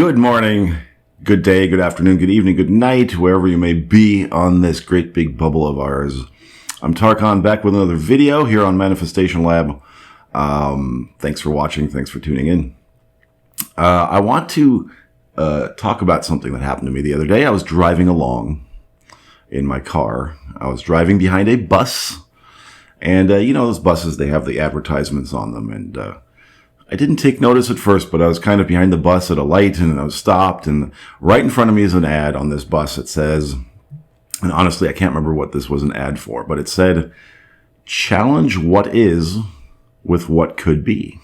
Good morning, good day, good afternoon, good evening, good night, wherever you may be on this great big bubble of ours. I'm 𝗙Con back with another video here on Manifestation Lab. Thanks for watching. Thanks for tuning in. I want to talk about something that happened to me the other day. I was driving along in my car. I was driving behind a bus. And, you know, those buses, they have the advertisements on them. And I didn't take notice at first, but I was kind of behind the bus at a light and I was stopped. And right in front of me is an ad on this bus. It says, and honestly, I can't remember what this was an ad for, but it said, challenge what is with what could be.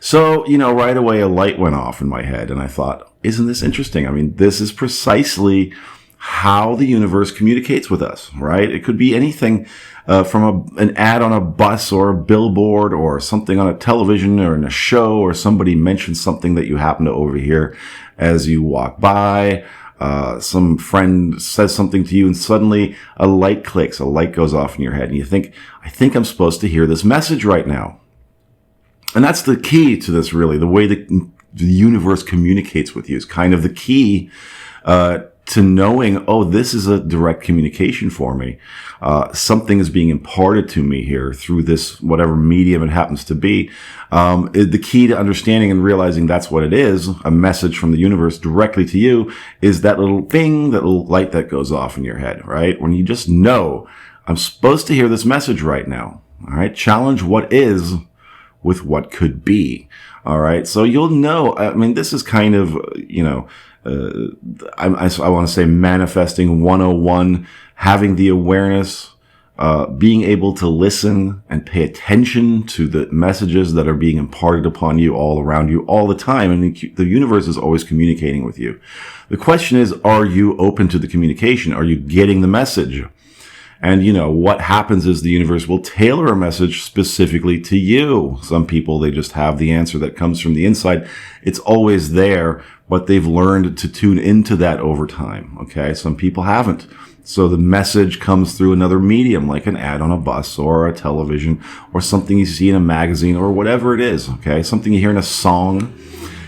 So, you know, right away a light went off in my head and I thought, isn't this interesting? I mean, this is precisely how the universe communicates with us, right? It could be anything from an ad on a bus or a billboard or something on a television or in a show, or somebody mentions something that you happen to overhear as you walk by. Some friend says something to you and suddenly a light clicks, a light goes off in your head and you think, I think I'm supposed to hear this message right now. And that's the key to this, really. The way that the universe communicates with you is kind of the key to knowing, oh, this is a direct communication for me. Something is being imparted to me here through this, whatever medium it happens to be. The key to understanding and realizing that's what it is, a message from the universe directly to you, is that little thing, that little light that goes off in your head, right? When you just know, I'm supposed to hear this message right now. All right. Challenge what is with what could be. All right. So you'll know, I mean, this is kind of, you know, I want to say manifesting 101, having the awareness, being able to listen and pay attention to the messages that are being imparted upon you all around you all the time. And the universe is always communicating with you. The question is, are you open to the communication? Are you getting the message? And, you know, what happens is the universe will tailor a message specifically to you. Some people, they just have the answer that comes from the inside. It's always there, but they've learned to tune into that over time. Okay. Some people haven't. So the message comes through another medium, like an ad on a bus or a television or something you see in a magazine or whatever it is. Okay. Something you hear in a song.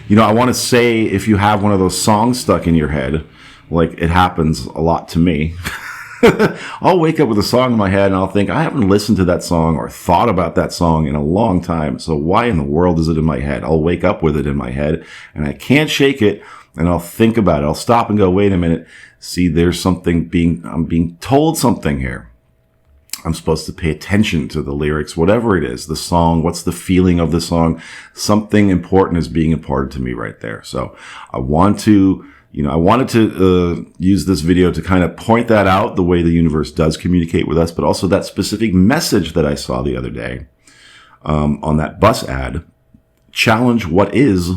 You know, I want to say, if you have one of those songs stuck in your head, like it happens a lot to me. I'll wake up with a song in my head and I'll think, I haven't listened to that song or thought about that song in a long time. So why in the world is it in my head? I'll wake up with it in my head and I can't shake it, and I'll think about it. I'll stop and go, wait a minute. See, there's something I'm being told something here. I'm supposed to pay attention to the lyrics, whatever it is, the song, what's the feeling of the song? Something important is being imparted to me right there. So I wanted to use this video to kind of point that out, the way the universe does communicate with us, but also that specific message that I saw the other day on that bus ad. Challenge what is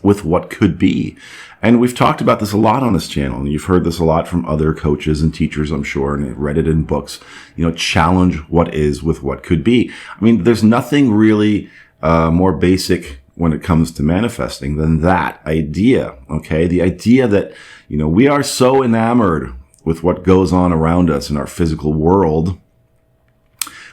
with what could be. And we've talked about this a lot on this channel, and you've heard this a lot from other coaches and teachers, I'm sure, and read it in books. You know, challenge what is with what could be. I mean, there's nothing really more basic when it comes to manifesting than that idea. Okay. The idea that, you know, we are so enamored with what goes on around us in our physical world.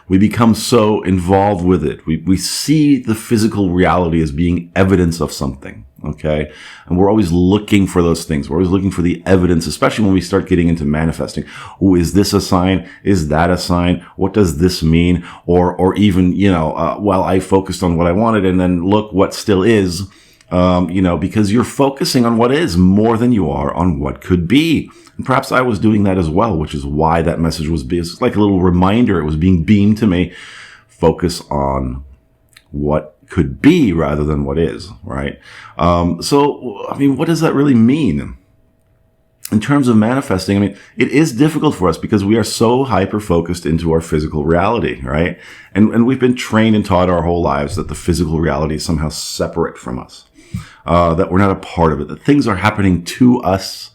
We become so involved with it. We see the physical reality as being evidence of something. Okay. And we're always looking for those things. We're always looking for the evidence, especially when we start getting into manifesting. Oh, is this a sign? Is that a sign? What does this mean? Or even, you know, well, I focused on what I wanted and then look what still is, you know, because you're focusing on what is more than you are on what could be. And perhaps I was doing that as well, which is why that message was like a little reminder. It was being beamed to me. Focus on what could be rather than what is, right? So, I mean, what does that really mean? In terms of manifesting, I mean, it is difficult for us because we are so hyper-focused into our physical reality, right? And we've been trained and taught our whole lives that the physical reality is somehow separate from us, that we're not a part of it, that things are happening to us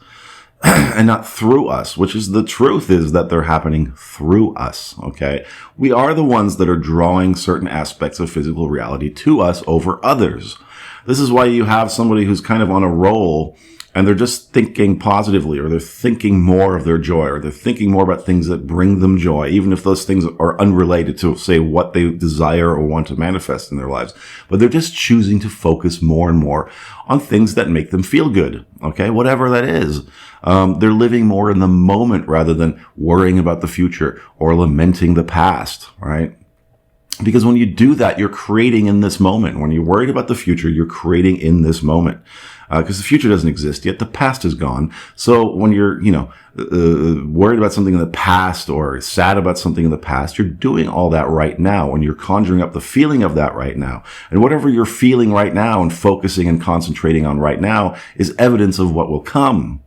and not through us, which is the truth, is that they're happening through us. Okay. We are the ones that are drawing certain aspects of physical reality to us over others. This is why you have somebody who's kind of on a roll and they're just thinking positively, or they're thinking more of their joy, or they're thinking more about things that bring them joy, even if those things are unrelated to, say, what they desire or want to manifest in their lives. But they're just choosing to focus more and more on things that make them feel good, okay, whatever that is. They're living more in the moment rather than worrying about the future or lamenting the past, right? Because when you do that, you're creating in this moment. When you're worried about the future, you're creating in this moment. Because the future doesn't exist yet. The past is gone. So when you're, worried about something in the past or sad about something in the past, you're doing all that right now. And you're conjuring up the feeling of that right now. And whatever you're feeling right now and focusing and concentrating on right now is evidence of what will come.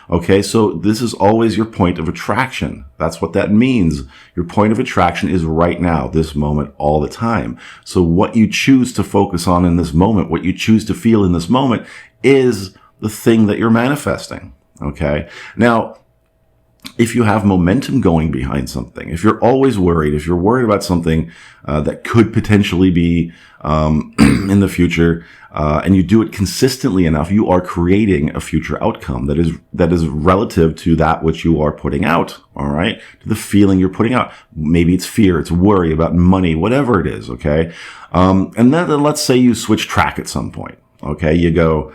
Okay, so this is always your point of attraction. That's what that means. Your point of attraction is right now, this moment, all the time. So what you choose to focus on in this moment, what you choose to feel in this moment, is the thing that you're manifesting. Okay, now, if you have momentum going behind something, if you're always worried, if you're worried about something that could potentially be in the future, and you do it consistently enough, you are creating a future outcome that is relative to that which you are putting out. All right, to the feeling you're putting out. Maybe it's fear, it's worry about money, whatever it is. Okay, and then let's say you switch track at some point. Okay, you go,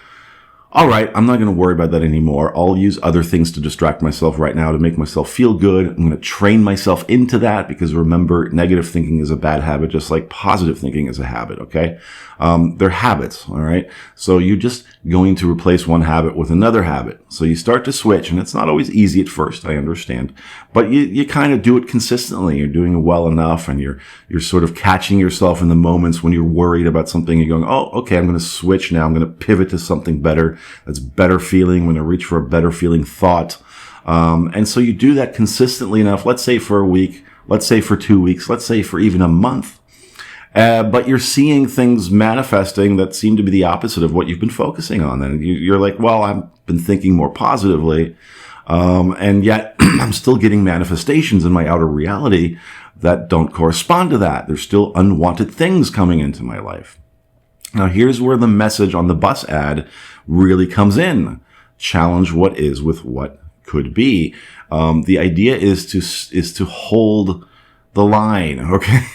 all right, I'm not going to worry about that anymore. I'll use other things to distract myself right now to make myself feel good. I'm going to train myself into that, because remember, negative thinking is a bad habit, just like positive thinking is a habit, okay? They're habits, all right? So you're just going to replace one habit with another habit. So you start to switch, and it's not always easy at first, I understand. But you kind of do it consistently. You're doing it well enough, and you're sort of catching yourself in the moments when you're worried about something. You're going, oh, okay, I'm going to switch now. I'm going to pivot to something better. That's better feeling. I'm going to reach for a better feeling thought. And so you do that consistently enough, let's say for a week, let's say for 2 weeks, let's say for even a month. But you're seeing things manifesting that seem to be the opposite of what you've been focusing on. And you're like, well, I've been thinking more positively. And yet I'm still getting manifestations in my outer reality that don't correspond to that. There's still unwanted things coming into my life. Now, here's where the message on the bus ad really comes in. Challenge what is with what could be. The idea is to hold the line, okay?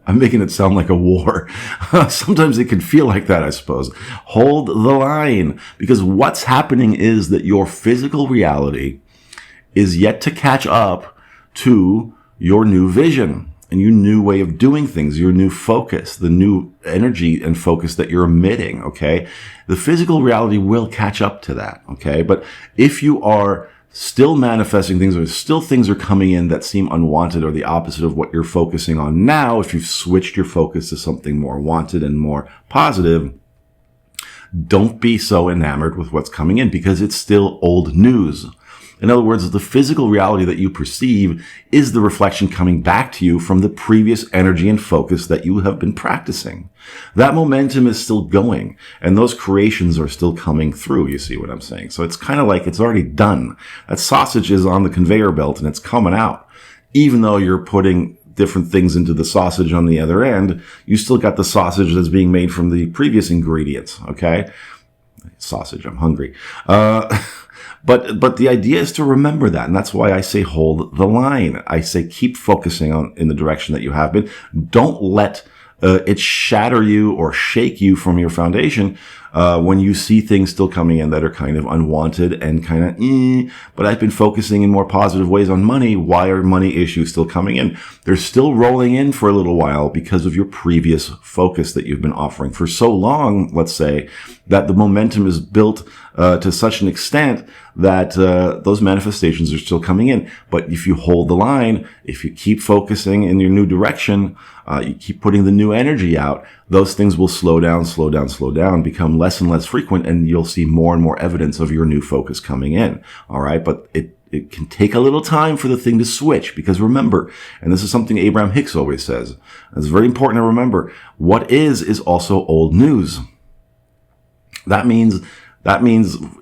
I'm making it sound like a war. Sometimes it can feel like that, I suppose. Hold the line, because what's happening is that your physical reality is yet to catch up to your new vision and your new way of doing things, your new focus, the new energy and focus that you're emitting, okay? The physical reality will catch up to that, okay? But if you are still manifesting things, or still things are coming in that seem unwanted or the opposite of what you're focusing on now, if you've switched your focus to something more wanted and more positive, don't be so enamored with what's coming in, because it's still old news. In other words, the physical reality that you perceive is the reflection coming back to you from the previous energy and focus that you have been practicing. That momentum is still going, and those creations are still coming through. You see what I'm saying? So it's kind of like it's already done. That sausage is on the conveyor belt and it's coming out. Even though you're putting different things into the sausage on the other end, you still got the sausage that's being made from the previous ingredients, okay? Sausage, I'm hungry. But the idea is to remember that, and that's why I say hold the line. I say keep focusing on in the direction that you have been. Don't let it shatter you or shake you from your foundation when you see things still coming in that are kind of unwanted and kind of, but I've been focusing in more positive ways on money. Why are money issues still coming in? They're still rolling in for a little while because of your previous focus that you've been offering for so long, let's say, that the momentum is built to such an extent that those manifestations are still coming in. But if you hold the line, if you keep focusing in your new direction, you keep putting the new energy out, those things will slow down, become less and less frequent, and you'll see more and more evidence of your new focus coming in. All right. But it can take a little time for the thing to switch, because remember, and this is something Abraham Hicks always says, it's very important to remember, what is also old news. That means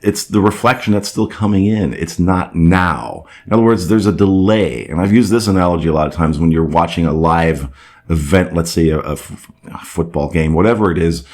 it's the reflection that's still coming in. It's not now. In other words, there's a delay. And I've used this analogy a lot of times when you're watching a live event, let's say a football game, whatever it is,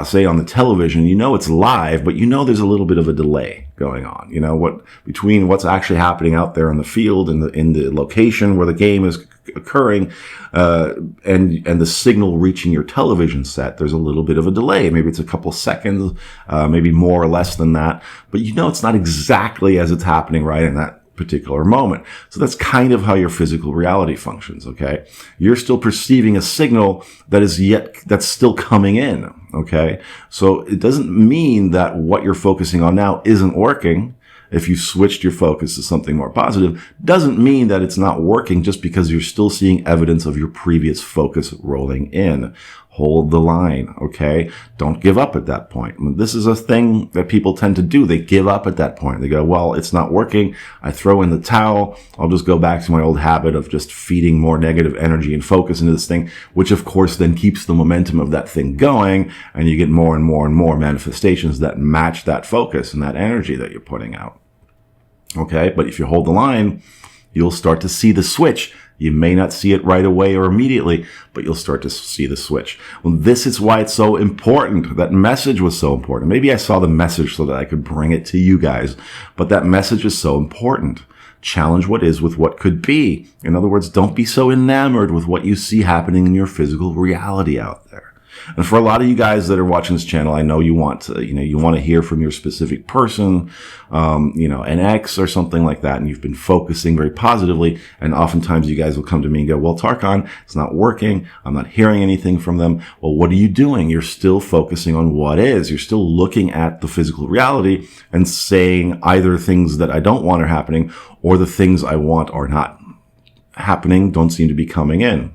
say on the television, you know it's live, but you know there's a little bit of a delay going on. You know, between what's actually happening out there in the field, in the location where the game is occurring, and the signal reaching your television set, there's a little bit of a delay. Maybe it's a couple seconds, maybe more or less than that, but you know it's not exactly as it's happening right in that particular moment. So that's kind of how your physical reality functions, okay? You're still perceiving a signal that's still coming in, okay? So it doesn't mean that what you're focusing on now isn't working. If you switched your focus to something more positive, doesn't mean that it's not working just because you're still seeing evidence of your previous focus rolling in. Hold the line, okay? Don't give up at that point. This is a thing that people tend to do. They give up at that point. They go, well, it's not working. I throw in the towel. I'll just go back to my old habit of just feeding more negative energy and focus into this thing, which of course then keeps the momentum of that thing going, and you get more and more and more manifestations that match that focus and that energy that you're putting out. Okay? But if you hold the line, you'll start to see the switch. You may not see it right away or immediately, but you'll start to see the switch. Well, this is why it's so important. That message was so important. Maybe I saw the message so that I could bring it to you guys, but that message is so important. Challenge what is with what could be. In other words, don't be so enamored with what you see happening in your physical reality out there. And for a lot of you guys that are watching this channel, I know you want to hear from your specific person, an ex or something like that, and you've been focusing very positively. And oftentimes you guys will come to me and go, well, Tarkan, it's not working. I'm not hearing anything from them. Well, what are you doing? You're still focusing on what is. You're still looking at the physical reality and saying either things that I don't want are happening or the things I want are not happening, don't seem to be coming in.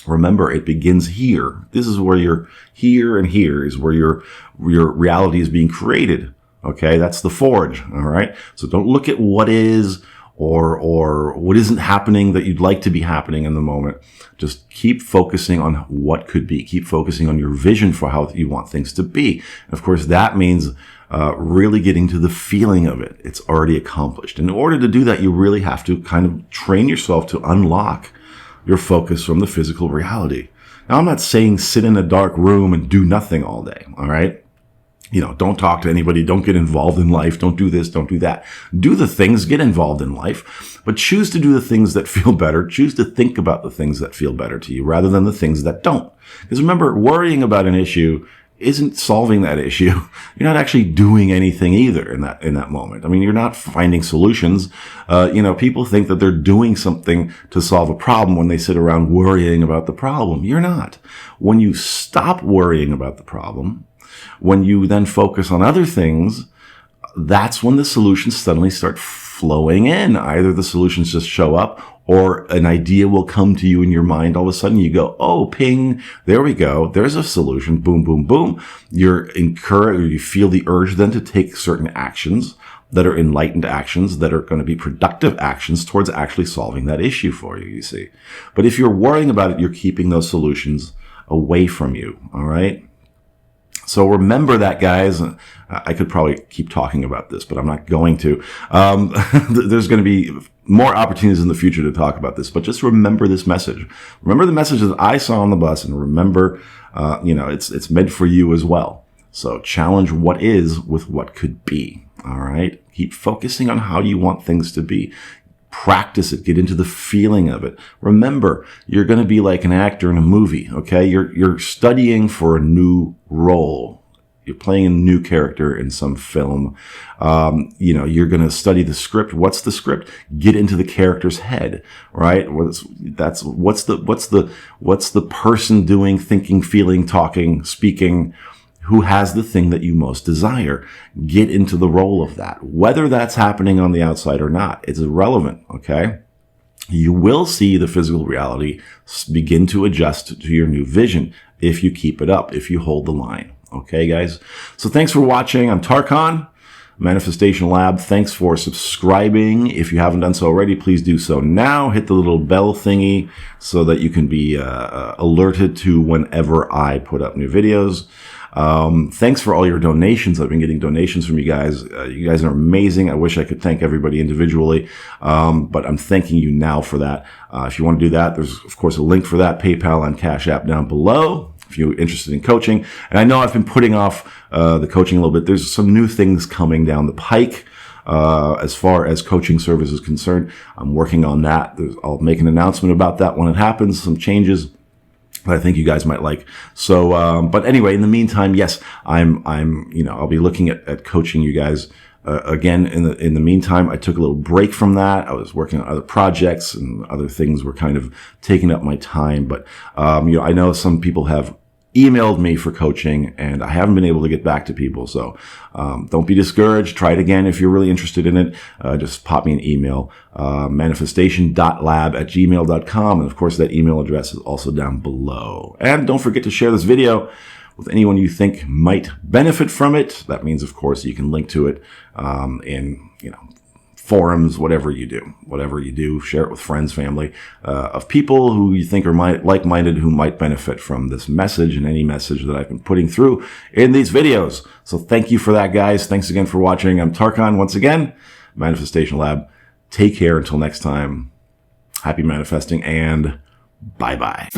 Remember, it begins here. This is where you're here, and here is where your reality is being created. Okay, that's the forge. All right. So don't look at what is or what isn't happening that you'd like to be happening in the moment. Just keep focusing on what could be. Keep focusing on your vision for how you want things to be. And of course, that means really getting to the feeling of it. It's already accomplished. In order to do that, you really have to kind of train yourself to unlock your focus from the physical reality. Now, I'm not saying sit in a dark room and do nothing all day, all right? Don't talk to anybody, don't get involved in life, don't do this, don't do that. Do the things, get involved in life, but choose to do the things that feel better. Choose to think about the things that feel better to you rather than the things that don't. Because remember, worrying about an issue isn't solving that issue. You're not actually doing anything either in that moment. I mean, you're not finding solutions. People think that they're doing something to solve a problem when they sit around worrying about the problem. You're not. When you stop worrying about the problem, when you then focus on other things, that's when the solutions suddenly start flowing in. Either the solutions just show up, or an idea will come to you in your mind. All of a sudden you go, oh, ping, there we go. There's a solution. Boom, boom, boom. You're encouraged, or you feel the urge then to take certain actions that are enlightened actions that are going to be productive actions towards actually solving that issue for you, you see. But if you're worrying about it, you're keeping those solutions away from you. All right. So remember that, guys. I could probably keep talking about this, but I'm not going to. There's going to be more opportunities in the future to talk about this, but just remember this message. Remember the message that I saw on the bus, and remember, it's meant for you as well. So challenge what is with what could be. All right. Keep focusing on how you want things to be. Practice it. Get into the feeling of it. Remember, you're going to be like an actor in a movie. Okay. You're studying for a new role. You're playing a new character in some film. You're going to study the script. What's the script? Get into the character's head, right? What's the person doing, thinking, feeling, talking, speaking, who has the thing that you most desire. Get into the role of that. Whether that's happening on the outside or not, it's irrelevant, okay? You will see the physical reality begin to adjust to your new vision if you keep it up, if you hold the line. Okay, guys? So thanks for watching. I'm Tarkan, Manifestation Lab. Thanks for subscribing. If you haven't done so already, please do so now. Hit the little bell thingy so that you can be alerted to whenever I put up new videos. Thanks for all your donations. I've been getting donations from you guys. You guys are amazing. I wish I could thank everybody individually, but I'm thanking you now for that. If you want to do that, there's, of course, a link for that, PayPal and Cash App down below. if you're interested in coaching. And I know I've been putting off the coaching a little bit. There's some new things coming down the pike. As far as coaching service is concerned, I'm working on that. I'll make an announcement about that when it happens, some changes that I think you guys might like. So, but anyway, in the meantime, yes, I'll be looking at coaching you guys. Again, in the meantime, I took a little break from that. I was working on other projects and other things were kind of taking up my time. But, I know some people have emailed me for coaching and I haven't been able to get back to people. So, don't be discouraged. Try it again. If you're really interested in it, just pop me an email, manifestation.lab@gmail.com. And of course, that email address is also down below. And don't forget to share this video with anyone you think might benefit from it. That means, of course, you can link to it, in, forums, whatever you do, share it with friends, family, of people who you think are like-minded, who might benefit from this message and any message that I've been putting through in these videos. So thank you for that, guys. Thanks again for watching. I'm 𝗙RKhan once again, Manifestation Lab. Take care until next time. Happy manifesting and bye-bye.